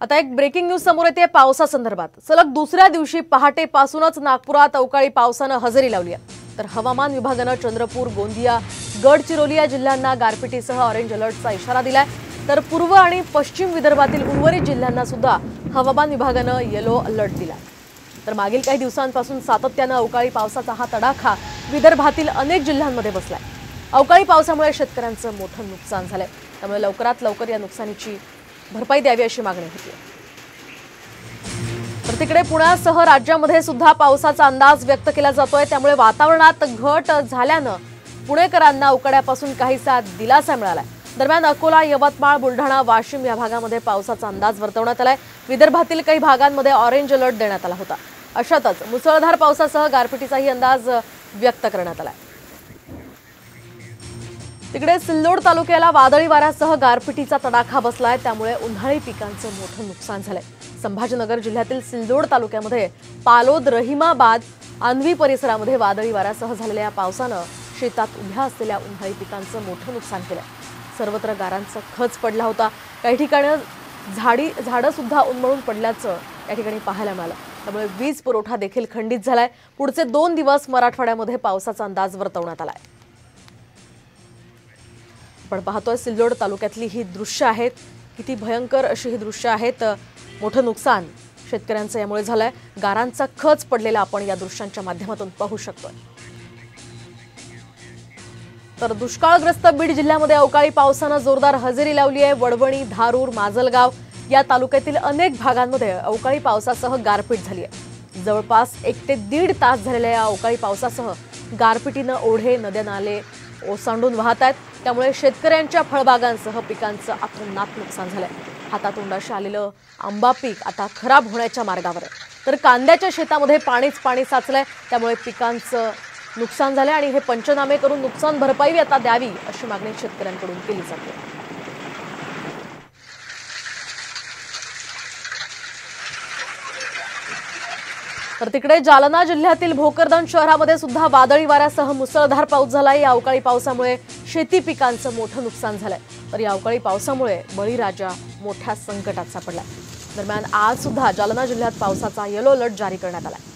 आता एक breaking news समोर येते पावसासंदर्भात। सलग दुसऱ्या दिवशी पहाटेपासूनच नागपुरात अवकाळी पावसाने हजेरी लावली आहे। तर हवामान विभागाने चंद्रपूर, गोंदिया, गडचिरोली या जिल्ह्यांना गारपिटीसह ऑरेंज अलर्टचा इशारा दिलाय। तर पूर्व आणि पश्चिम विदर्भातील उर्वरित जिल्ह्यांना सुद्धा हवामान विभागाने येलो अलर्ट दिलाय। तर मागील काही दिवसांपासून सातत्याने अवकाळी पावसाचा हा तडाखा विदर्भातील अनेक जिल्ह्यांमध्ये बसलाय। अवकाळी पावसामुळे शेतकऱ्यांचं मोठं नुकसान झालंय। त्यामुळे लवकरात लवकर या नुकसानीची भरपाई द्यावी अशी मागणी होती। तर तिकडे पुण्यासह राज्यामध्ये सुद्धा पावसाचा अंदाज व्यक्त केला जातोय। त्यामुळे वातावरणात घट झाल्याने पुणेकरांना उकाड्यापासून काहीसा दिलासा मिळालाय। दरम्यान अकोला, यवतमाळ, बुलढाणा, वाशिम या भागांमध्ये पावसाचा अंदाज वर्तवण्यात आलाय। विदर्भातील काही भागांमध्ये ऑरेंज अलर्ट देण्यात आला होता। अशातच मुसळधार पावसासह गारपिटीचाही अंदाज व्यक्त करण्यात आलाय। तिकडे सिल्लोड तालुक्याला वादळी वाऱ्यासह गारपिटीचा तडाखा बसलाय। त्यामुळे उन्हाळी पिकांचं मोठं नुकसान झालंय। संभाजीनगर जिल्ह्यातील सिल्लोड तालुक्यामध्ये पालोद, रहिमाबाद, आन्वी परिसरामध्ये वादळी वाऱ्यासह झालेल्या पावसानं शेतात उभ्या असलेल्या उन्हाळी पिकांचं मोठं नुकसान केलंय। सर्वत्र गारांचा खच पडला होता। काही ठिकाणी झाडं सुद्धा उन्मळून पडल्याचं या ठिकाणी पाहायला मिळालं। त्यामुळे वीज पुरवठा देखील खंडित झालाय। पुढचे 2 दिवस मराठवाड्यामध्ये पावसाचा अंदाज वर्तवण्यात आलाय। आपण पाहतोय सिल्लोड तालुक्यातली ही दृश्य आहेत। किती भयंकर अशी ही दृश्य आहेत। मोठं नुकसान शेतकऱ्यांचं यामुळे झालंय। गारांचा खच पडलेला आपण या दृश्यांच्या माध्यमातून पाहू शकतोय। तर दुष्काळग्रस्त बीड जिल्ह्यामध्ये अवकाळी पावसाने जोरदार हजेरी लावली आहे। वडवणी, धारूर, माजलगाव या तालुक्यातील अनेक भागांमध्ये अवकाळी पावसासह गारपीट झाली आहे। जवळपास 1 ते 1.5 तास झालेल्या या अवकाळी पावसासह गारपिटीने ओढे, नद्या, नाले ओसांडून वाहत आहेत। त्यामुळे शेतकऱ्यांच्या फळबागांसह पिकांचं अतोनात नुकसान झालंय। हातातोंडाशी आलेलं आंबा पीक आता खराब होण्याच्या मार्गावर आहे। तर कांद्याच्या शेतामध्ये पाणी साचलंय। त्यामुळे पिकांचं नुकसान झालंय आणि हे पंचनामे करून नुकसान भरपाई आता द्यावी अशी मागणी शेतकऱ्यांकडून केली जाते। तर तिकडे जालना जिल्ह्यातील भोकरदन शहरामध्ये सुद्धा वादळी वाऱ्यासह मुसळधार पाऊस झालाय। या अवकाळी पावसामुळे शेती पिकांचं मोठं नुकसान झालंय। तर या अवकाळी पावसामुळे बळीराजा मोठ्या संकटात सापडलाय। दरम्यान आज सुद्धा जालना जिल्ह्यात पावसाचा येलो अलर्ट जारी करण्यात आलाय।